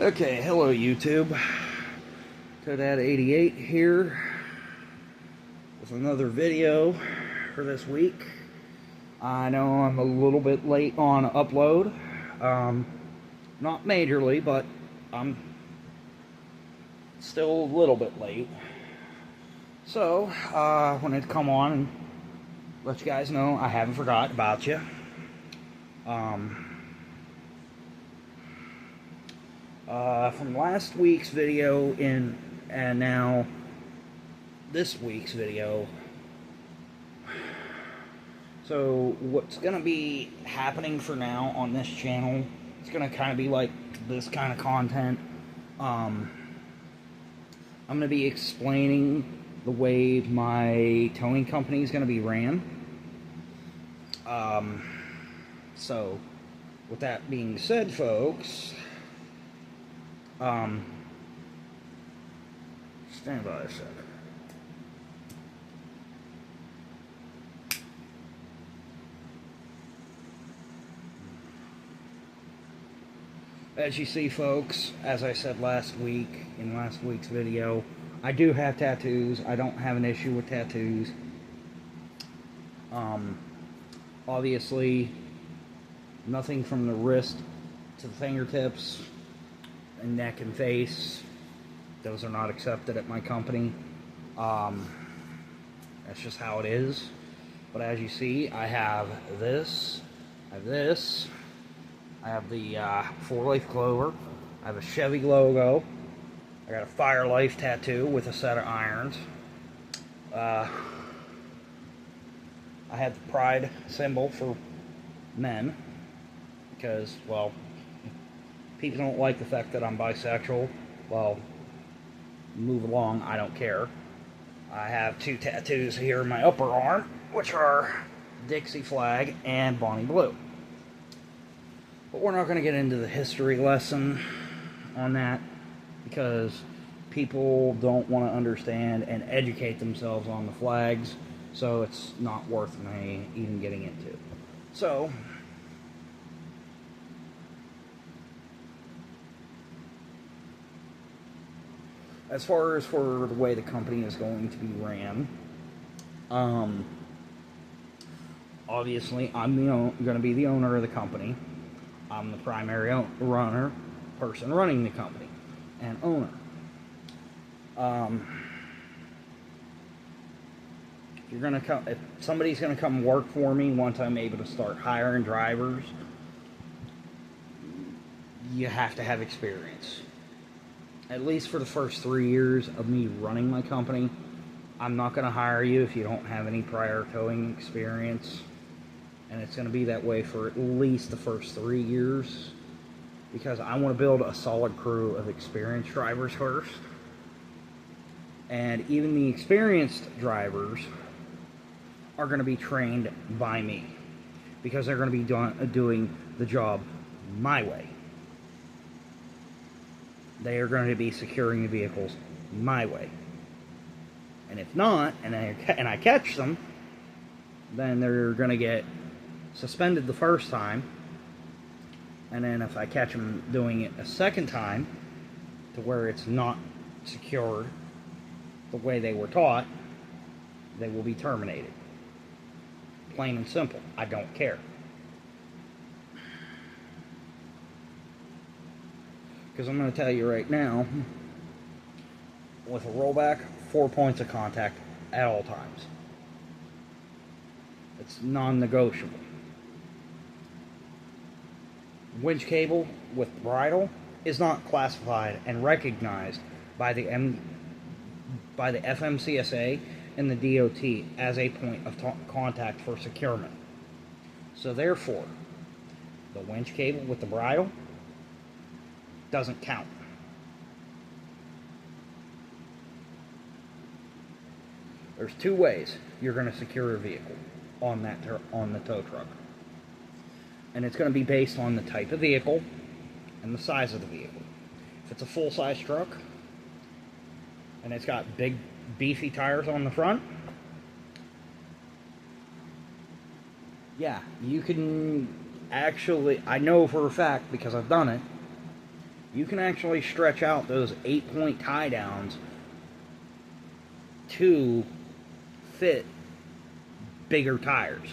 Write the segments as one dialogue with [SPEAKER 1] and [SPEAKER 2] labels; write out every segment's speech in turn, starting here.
[SPEAKER 1] Okay, hello YouTube. Toadad88 here with another video for this week. I know I'm a little bit late on upload. Not majorly, but I'm still a little bit late. So, I wanted to come on and let you guys know I haven't forgot about you. From last week's video and now this week's video. So what's gonna be happening for now on this channel, it's gonna kind of be like this kind of content. I'm gonna be explaining the way my towing company is gonna be ran. So with that being said, folks, stand by a second. As you see, folks, as I said last week, in last week's video, I do have tattoos. I don't have an issue with tattoos. Obviously, nothing from the wrist to the fingertips and neck and face. Those are not accepted at my company. That's just how it is. But as you see, I have this. I have this. I have the 4-leaf clover. I have a Chevy logo. I got a Fire Life tattoo with a set of irons. I have the pride symbol for men because, well, people don't like the fact that I'm bisexual. Well, move along, I don't care. I have 2 tattoos here in my upper arm, which are Dixie flag and Bonnie Blue. But we're not going to get into the history lesson on that because people don't want to understand and educate themselves on the flags, so it's not worth me even getting into. So, as far as for the way the company is going to be ran, obviously I'm going to be the owner of the company. I'm the primary person running the company and owner. If somebody's gonna come work for me once I'm able to start hiring drivers, you have to have experience. At least for the first 3 years of me running my company, I'm not gonna hire you if you don't have any prior towing experience. And it's going to be that way for at least the first 3 years, because I want to build a solid crew of experienced drivers first. And even the experienced drivers are going to be trained by me, because they're going to be doing the job my way. They are going to be securing the vehicles my way. And if not, and I catch them, then they're going to get suspended the first time, and then if I catch them doing it a second time to where it's not secured the way they were taught, they will be terminated. Plain and simple. I don't care. Because I'm going to tell you right now, with a rollback, 4 points of contact at all times. It's non-negotiable. Winch cable with bridle is not classified and recognized by the FMCSA and the DOT as a point of contact for securement. So therefore, the winch cable with the bridle doesn't count. There's 2 ways you're going to secure a vehicle on the tow truck. And it's going to be based on the type of vehicle and the size of the vehicle. If it's a full-size truck and it's got big, beefy tires on the front, yeah, you can actually, I know for a fact because I've done it, you can actually stretch out those 8-point tie downs to fit bigger tires.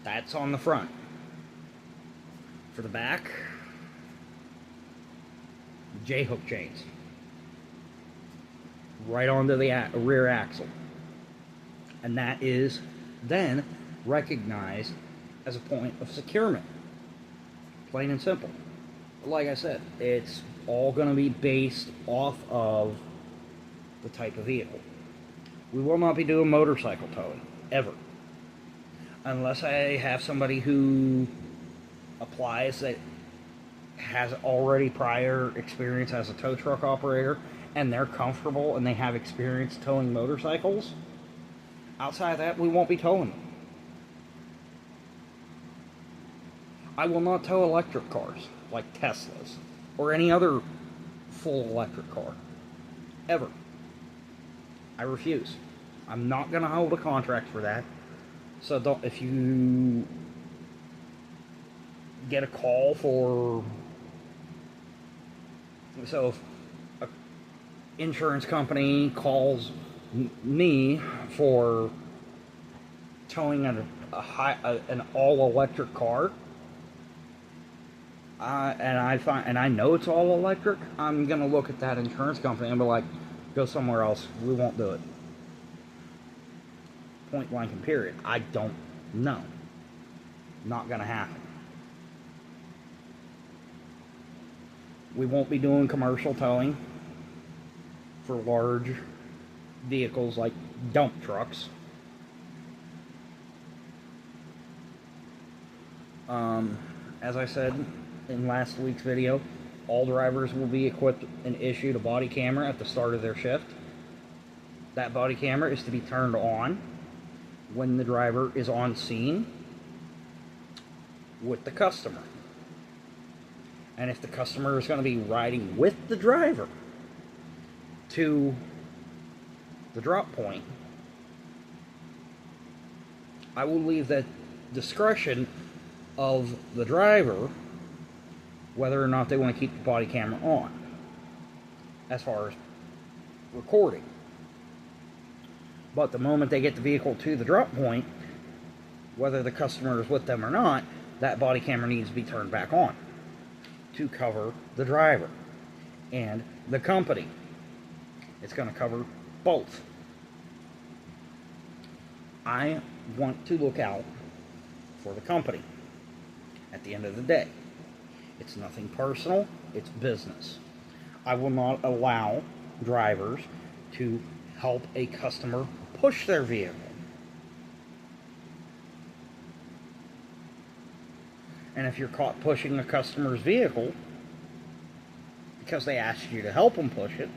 [SPEAKER 1] That's on the front. For the back, J-hook chains right onto the rear axle, and that is then recognized as a point of securement, plain and simple. Like I said, it's all going to be based off of the type of vehicle. We will not be doing motorcycle towing ever, unless I have somebody who applies that has already prior experience as a tow truck operator and they're comfortable and they have experience towing motorcycles. Outside of that, we won't be towing them. I will not tow electric cars like Teslas or any other full electric car ever. I refuse. I'm not going to hold a contract for that. So don't, if you get a call for, so if an insurance company calls me for towing an all-electric car, and I know it's all electric, I'm gonna look at that insurance company and be like, go somewhere else. We won't do it. Point blank and period. I don't know. Not gonna happen. We won't be doing commercial towing for large vehicles like dump trucks. As I said in last week's video, all drivers will be equipped and issued a body camera at the start of their shift. That body camera is to be turned on when the driver is on scene with the customer. And if the customer is going to be riding with the driver to the drop point, I will leave that discretion of the driver whether or not they want to keep the body camera on as far as recording. But the moment they get the vehicle to the drop point, whether the customer is with them or not, that body camera needs to be turned back on to cover the driver and the company. It's going to cover both. I want to look out for the company at the end of the day. It's nothing personal, it's business. I will not allow drivers to help a customer push their vehicle. And if you're caught pushing a customer's vehicle because they asked you to help them push it,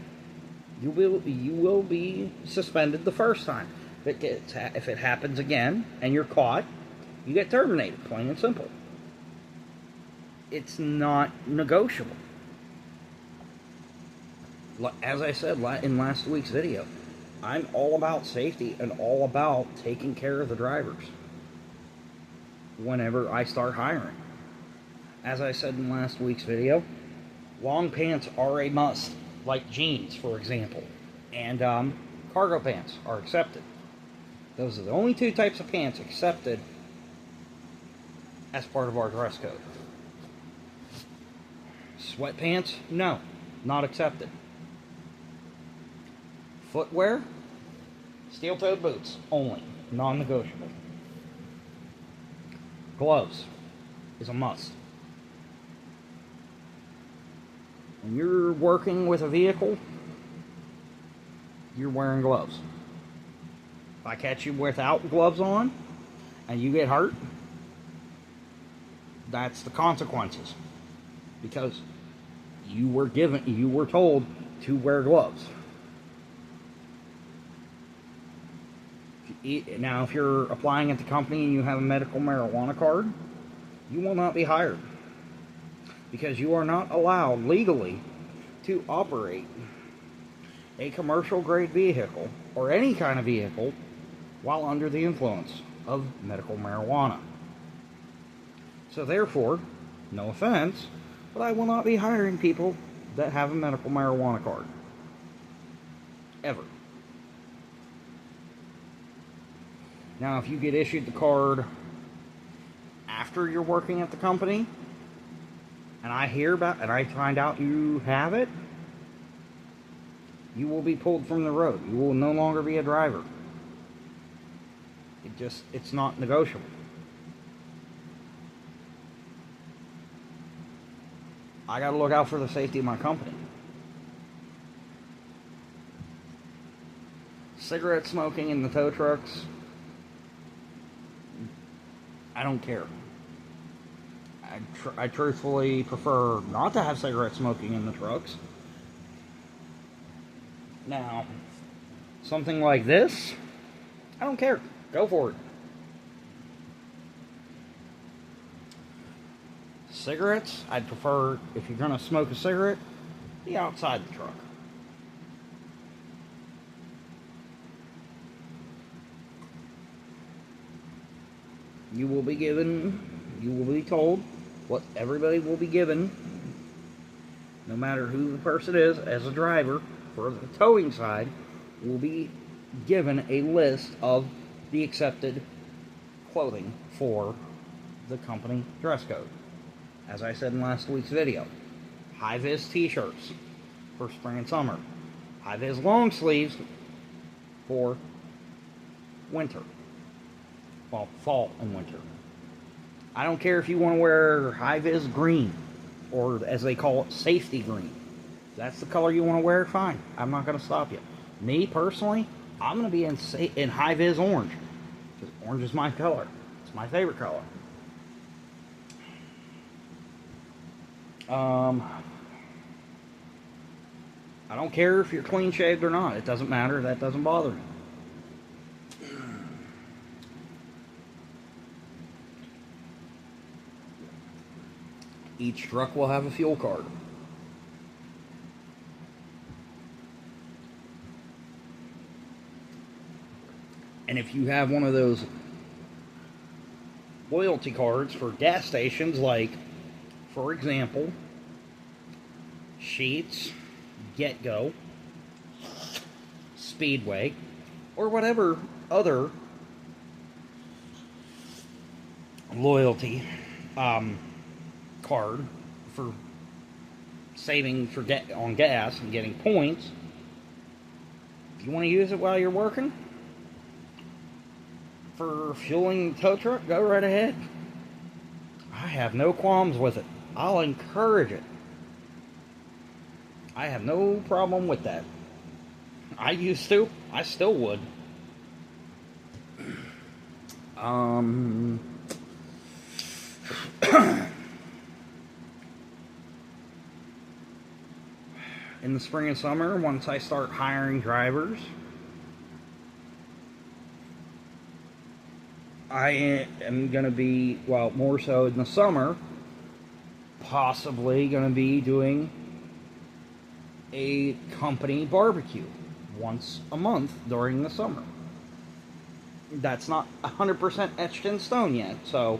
[SPEAKER 1] you will be suspended the first time. If it happens again and you're caught, you get terminated, plain and simple. It's not negotiable. As I said in last week's video, I'm all about safety and all about taking care of the drivers whenever I start hiring. As I said in last week's video, long pants are a must, like jeans, for example, and cargo pants are accepted. Those are the only two types of pants accepted as part of our dress code. Sweatpants, no, not accepted. Footwear, steel-toed boots only, non-negotiable. Gloves is a must. When you're working with a vehicle, you're wearing gloves. If I catch you without gloves on and you get hurt, that's the consequences. Because you were told to wear gloves. Now, if you're applying at the company and you have a medical marijuana card, you will not be hired. Because you are not allowed legally to operate a commercial grade vehicle or any kind of vehicle while under the influence of medical marijuana. So therefore, No offense, but I will not be hiring people that have a medical marijuana card. Ever. Now, if you get issued the card after you're working at the company, and I find out you have it, you will be pulled from the road. You will no longer be a driver. It's not negotiable. I gotta look out for the safety of my company. Cigarette smoking in the tow trucks, I don't care. I truthfully prefer not to have cigarette smoking in the trucks. Now, something like this, I don't care. Go for it. Cigarettes, I'd prefer, if you're going to smoke a cigarette, be outside the truck. You will be told what everybody will be given, no matter who the person is, as a driver, for the towing side, will be given a list of the accepted clothing for the company dress code. As I said in last week's video, high-vis t-shirts for spring and summer, high-vis long sleeves for winter, well, fall and winter. I don't care if you want to wear high-vis green, or as they call it, safety green. If that's the color you want to wear, fine. I'm not going to stop you. Me, personally, I'm going to be in high-vis orange, because orange is my color. It's my favorite color. I don't care if you're clean-shaved or not. It doesn't matter. That doesn't bother me. Each truck will have a fuel card. And if you have one of those loyalty cards for gas stations, like, for example, Sheetz, GetGo, Speedway, or whatever other loyalty card for saving on gas and getting points, if you want to use it while you're working for fueling the tow truck, go right ahead. I have no qualms with it. I'll encourage it. I have no problem with that. I used to. I still would. In the spring and summer, once I start hiring drivers, I am going to be, well, more so in the summer, possibly going to be doing a company barbecue once a month during the summer. That's not 100% etched in stone yet, so,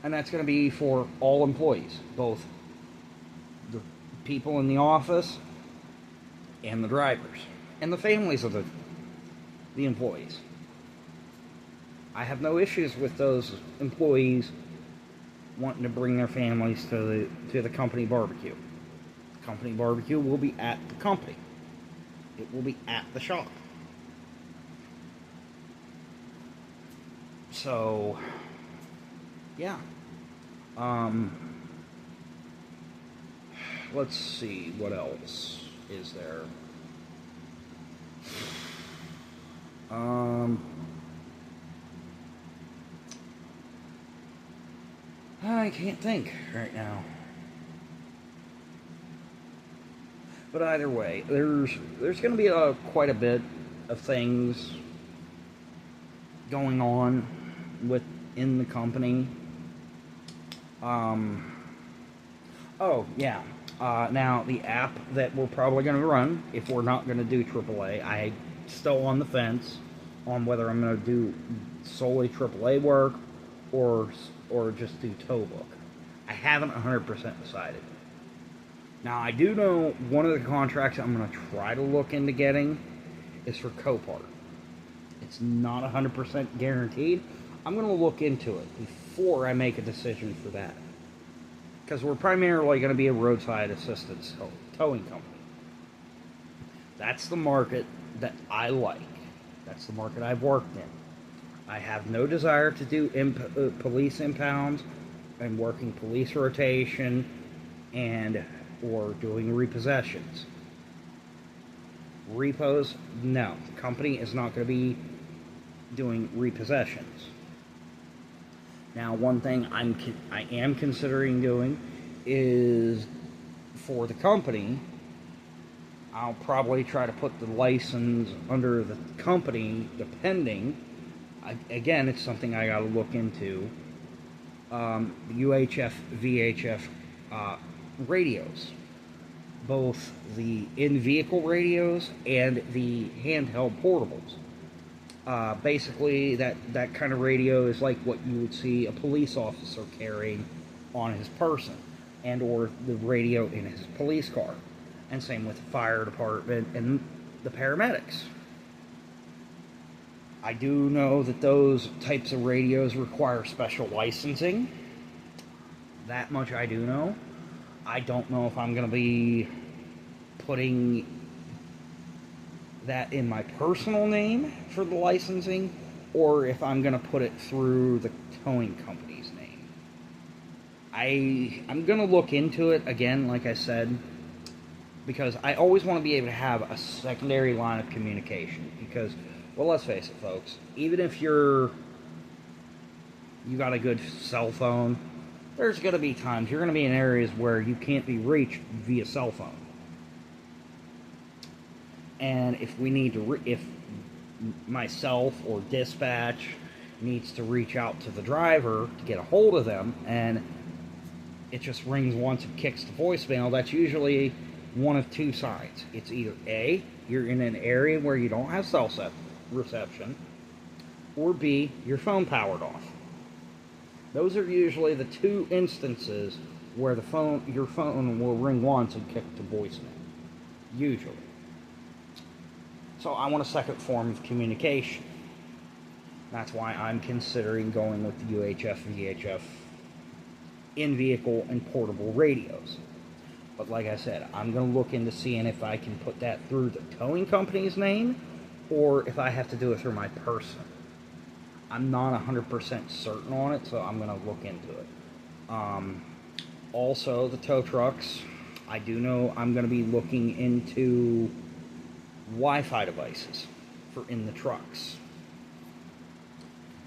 [SPEAKER 1] and that's going to be for all employees, both the people in the office and the drivers and the families of the employees. I have no issues with those employees wanting to bring their families to the company barbecue. The company barbecue will be at the company. It will be at the shop. So, yeah. Let's see, what else is there? I can't think right now. But either way, there's going to be quite a bit of things going on within the company. Oh yeah. Now the app that we're probably going to run, if we're not going to do AAA, I'm still on the fence on whether I'm going to do solely AAA work or or just do tow book. I haven't 100% decided. Now, I do know one of the contracts I'm going to try to look into getting is for Copart. It's not 100% guaranteed. I'm going to look into it before I make a decision for that. Because we're primarily going to be a roadside assistance towing company. That's the market that I like. That's the market I've worked in. I have no desire to do police impounds and working police rotation or doing repossessions. Repos, no. The company is not going to be doing repossessions. Now, one thing I am considering doing is for the company, I'll probably try to put the license under the company, depending. Again, it's something I got to look into. UHF, VHF radios, both the in-vehicle radios and the handheld portables. Basically, that kind of radio is like what you would see a police officer carrying on his person, and or the radio in his police car. And same with the fire department and the paramedics. I do know that those types of radios require special licensing. That much I do know. I don't know if I'm going to be putting that in my personal name for the licensing, or if I'm going to put it through the towing company's name. I'm going to look into it again, like I said, because I always want to be able to have a secondary line of communication. Because, well, let's face it, folks, even if you got a good cell phone, there's going to be times you're going to be in areas where you can't be reached via cell phone. And if we need to, if myself or dispatch needs to reach out to the driver to get a hold of them, and it just rings once and kicks to voicemail, that's usually one of two sides. It's either A, you're in an area where you don't have cell reception, or B, your phone powered off. Those are usually the two instances where your phone will ring once and kick to voicemail. Usually. So I want a second form of communication. That's why I'm considering going with the UHF, VHF in-vehicle and portable radios. But like I said, I'm going to look into seeing if I can put that through the towing company's name, or if I have to do it through my person. I'm not 100% certain on it, so I'm going to look into it. Also, the tow trucks, I do know I'm going to be looking into Wi-Fi devices for in the trucks.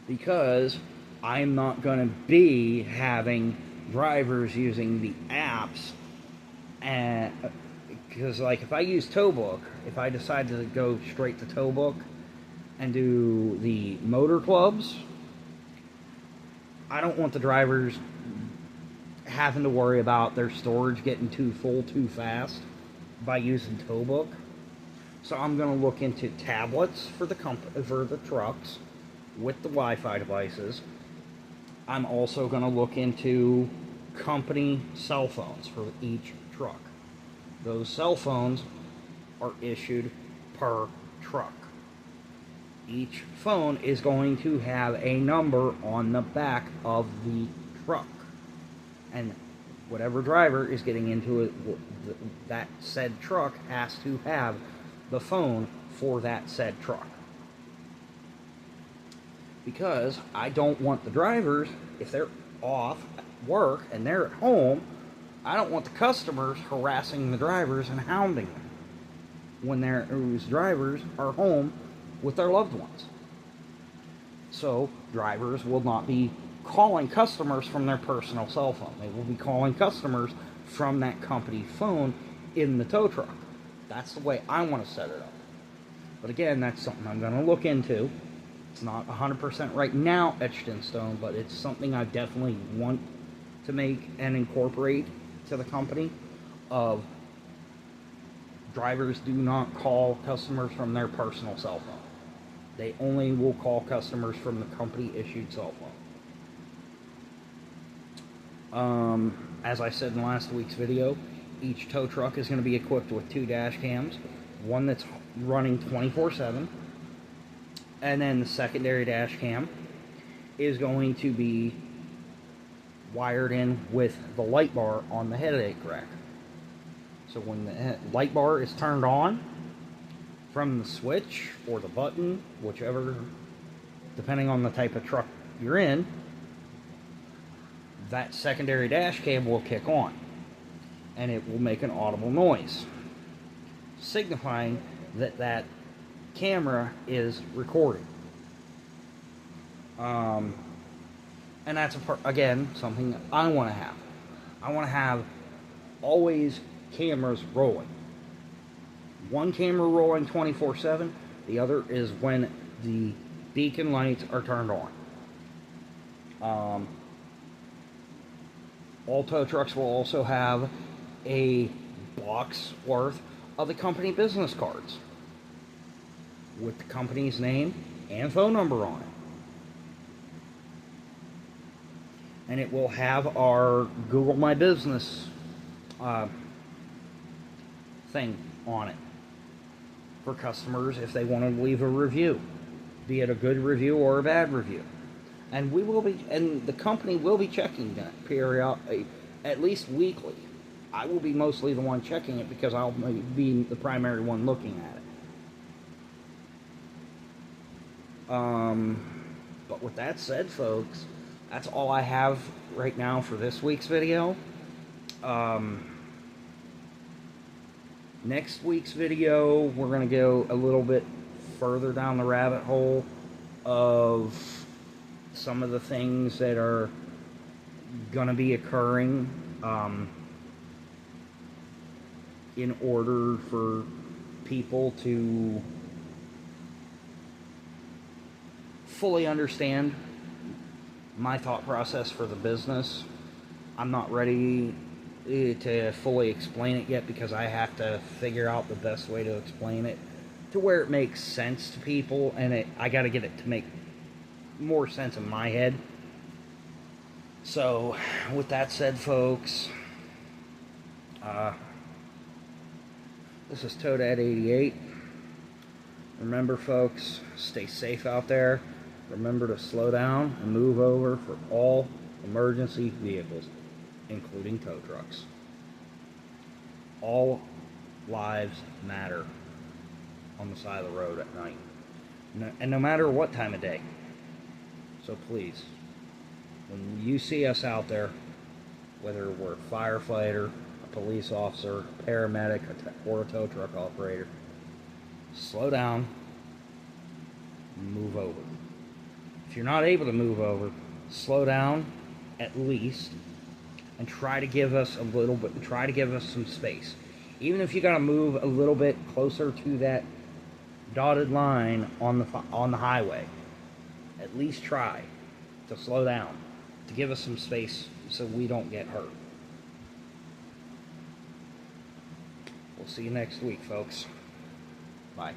[SPEAKER 1] Because I'm not going to be having drivers using the apps, and because like if I use Towbook, if I decide to go straight to Towbook and do the motor clubs, I don't want the drivers having to worry about their storage getting too full too fast by using Towbook. So I'm going to look into tablets for the trucks with the Wi-Fi devices. I'm also going to look into company cell phones for each truck. Those cell phones are issued per truck. Each phone is going to have a number on the back of the truck. And whatever driver is getting into it, that said truck has to have the phone for that said truck. Because I don't want the drivers, if they're off at work and they're at home, I don't want the customers harassing the drivers and hounding them when those drivers are home with their loved ones. So drivers will not be calling customers from their personal cell phone. They will be calling customers from that company phone in the tow truck. That's the way I want to set it up. But again, that's something I'm going to look into. It's not 100% right now etched in stone, but it's something I definitely want to make and incorporate to the company of drivers do not call customers from their personal cell phone. They only will call customers from the company issued cell phone. As I said in last week's video, each tow truck is going to be equipped with 2 dash cams, one that's running 24/7, and then the secondary dash cam is going to be wired in with the light bar on the headache rack. So when the light bar is turned on from the switch or the button, whichever, depending on the type of truck you're in, that secondary dash cam will kick on, and it will make an audible noise, signifying that that camera is recording. And that's, again, something I want to have. I want to have always cameras rolling. One camera rolling 24/7, the other is when the beacon lights are turned on. All tow trucks will also have a box worth of the company business cards with the company's name and phone number on it. And it will have our Google My Business thing on it for customers if they want to leave a review, be it a good review or a bad review. And the company will be checking that periodically, at least weekly. I will be mostly the one checking it because I'll be the primary one looking at it. But with that said, folks, that's all I have right now for this week's video. Next week's video, we're going to go a little bit further down the rabbit hole of some of the things that are going to be occurring in order for people to fully understand my thought process for the business. I'm not ready to fully explain it yet because I have to figure out the best way to explain it to where it makes sense to people, and I got to get it to make more sense in my head. So, with that said, folks, this is Toadad88. Remember, folks, stay safe out there. Remember to slow down and move over for all emergency vehicles, including tow trucks. All lives matter on the side of the road at night, and no matter what time of day. So please, when you see us out there, whether we're a firefighter, a police officer, a paramedic, or a tow truck operator, slow down and move over. If you're not able to move over, slow down at least and try to give us some space. Even if you got to move a little bit closer to that dotted line on the highway, at least try to slow down, to give us some space so we don't get hurt. We'll see you next week, folks. Bye.